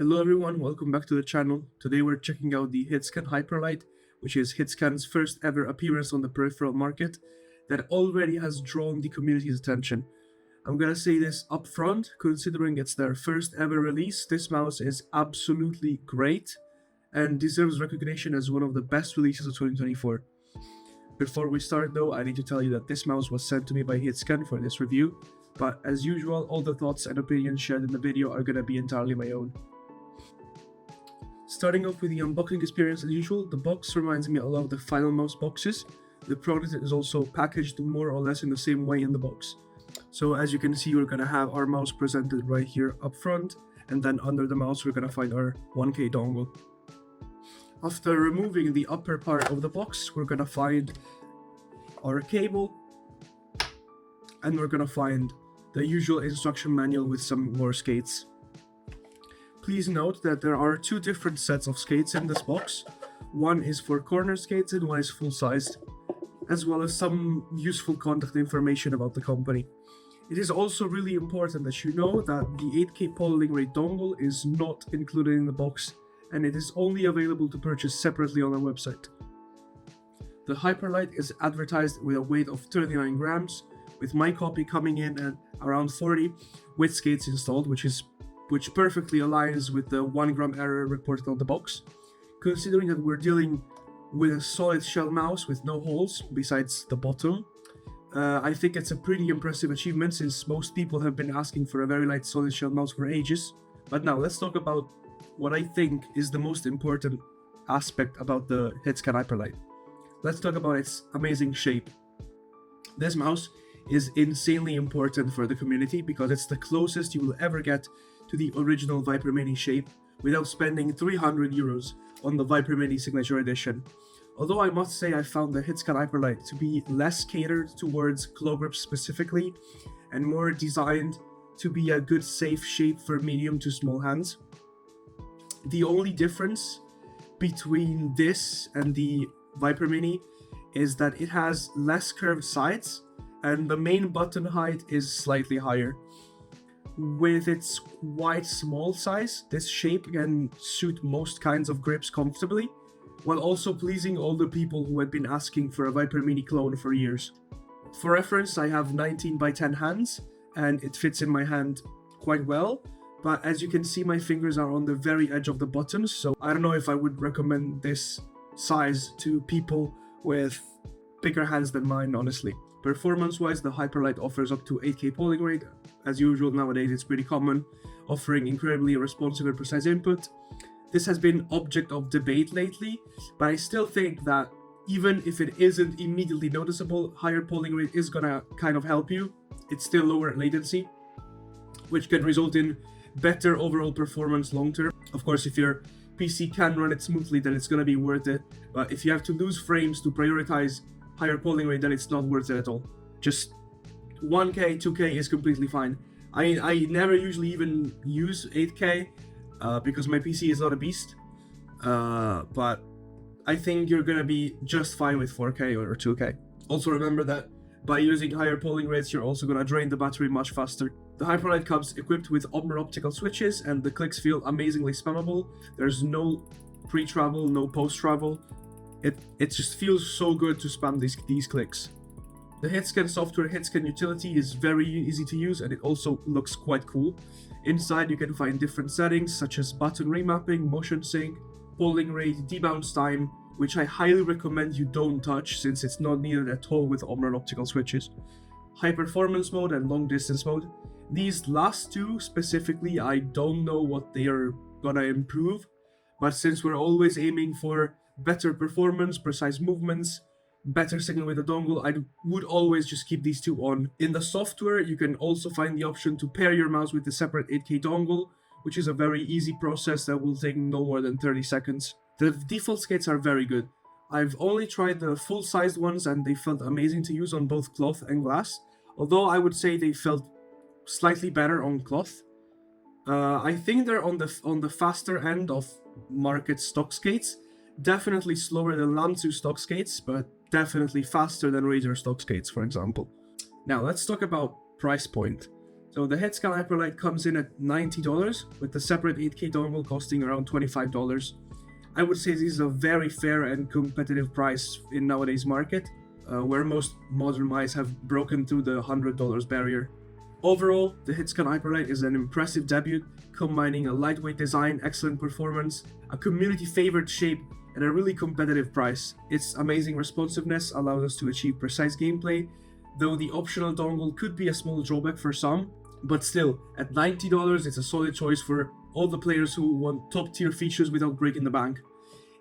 Hello everyone, welcome back to the channel. Today we're checking out the Hitscan Hyperlight, which is Hitscan's first ever appearance on the peripheral market that already has drawn the community's attention. I'm gonna say this up front, considering it's their first ever release, this mouse is absolutely great and deserves recognition as one of the best releases of 2024. Before we start though, I need to tell you that this mouse was sent to me by Hitscan for this review, but as usual, all the thoughts and opinions shared in the video are gonna be entirely my own. Starting off with the unboxing experience as usual, the box reminds me a lot of the Final Mouse boxes. The product is also packaged more or less in the same way in the box. So as you can see, we're gonna have our mouse presented right here up front, and then under the mouse we're gonna find our 1K dongle. After removing the upper part of the box, we're gonna find our cable, and we're gonna find the usual instruction manual with some more skates. Please note that there are two different sets of skates in this box. One is for corner skates and one is full-sized, as well as some useful contact information about the company. It is also really important that you know that the 8K polling rate dongle is not included in the box, and it is only available to purchase separately on our website. The Hyperlight is advertised with a weight of 39 grams, with my copy coming in at around 40 with skates installed, which perfectly aligns with the 1 gram error reported on the box. Considering that we're dealing with a solid shell mouse with no holes besides the bottom, I think it's a pretty impressive achievement since most people have been asking for a very light solid shell mouse for ages. But now let's talk about what I think is the most important aspect about the Hitscan Hyperlight. Let's talk about its amazing shape. This mouse is insanely important for the community because it's the closest you will ever get to the original Viper Mini shape without spending 300 euros on the Viper Mini Signature Edition. Although I must say I found the Hitscan Hyperlight to be less catered towards claw grips specifically and more designed to be a good safe shape for medium to small hands. The only difference between this and the Viper Mini is that it has less curved sides and the main button height is slightly higher. With its quite small size, this shape can suit most kinds of grips comfortably, while also pleasing all the people who had been asking for a Viper Mini clone for years. For reference, I have 19 by 10 hands, and it fits in my hand quite well, but as you can see my fingers are on the very edge of the buttons, so I don't know if I would recommend this size to people with bigger hands than mine, honestly. Performance-wise, the Hyperlight offers up to 8K polling rate. As usual nowadays, it's pretty common, offering incredibly responsive and precise input. This has been object of debate lately, but I still think that even if it isn't immediately noticeable, higher polling rate is gonna kind of help you. It's still lower latency, which can result in better overall performance long term. Of course, if your PC can run it smoothly, then it's gonna be worth it. But if you have to lose frames to prioritize higher polling rate, then it's not worth it at all. Just 1K, 2K is completely fine. I never usually even use 8K because my PC is not a beast, but I think you're gonna be just fine with 4K or 2K. Also remember that by using higher polling rates, you're also gonna drain the battery much faster. The Hyperlight comes equipped with Ombre optical switches and the clicks feel amazingly spammable. There's no pre-travel, no post-travel. It just feels so good to spam these clicks. The Hitscan software Hitscan utility is very easy to use and it also looks quite cool. Inside you can find different settings such as button remapping, motion sync, polling rate, debounce time, which I highly recommend you don't touch since it's not needed at all with Omron optical switches. High performance mode and long distance mode. These last two specifically, I don't know what they are gonna improve, but since we're always aiming for better performance, precise movements, better signal with the dongle, I would always just keep these two on. In the software, you can also find the option to pair your mouse with the separate 8K dongle, which is a very easy process that will take no more than 30 seconds. The default skates are very good. I've only tried the full-sized ones and they felt amazing to use on both cloth and glass, although I would say they felt slightly better on cloth. I think they're on the faster end of market stock skates. Definitely slower than Lanzu stock skates, but definitely faster than Razer stock skates, for example. Now let's talk about price point. So the Hitscan Hyperlight comes in at $90, with the separate 8K dongle costing around $25. I would say this is a very fair and competitive price in nowadays market, where most modern mice have broken through the $100 barrier. Overall, the Hitscan Hyperlight is an impressive debut, combining a lightweight design, excellent performance, a community-favored shape, and a really competitive price. Its amazing responsiveness allows us to achieve precise gameplay, though the optional dongle could be a small drawback for some, but still, at $90 it's a solid choice for all the players who want top-tier features without breaking the bank.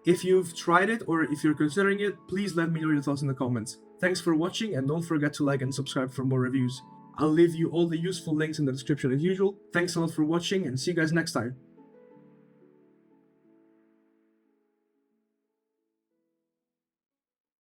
If you've tried it or if you're considering it, please let me know your thoughts in the comments. Thanks for watching, and don't forget to like and subscribe for more reviews. I'll leave you all the useful links in the description as usual. Thanks a lot for watching, and see you guys next time.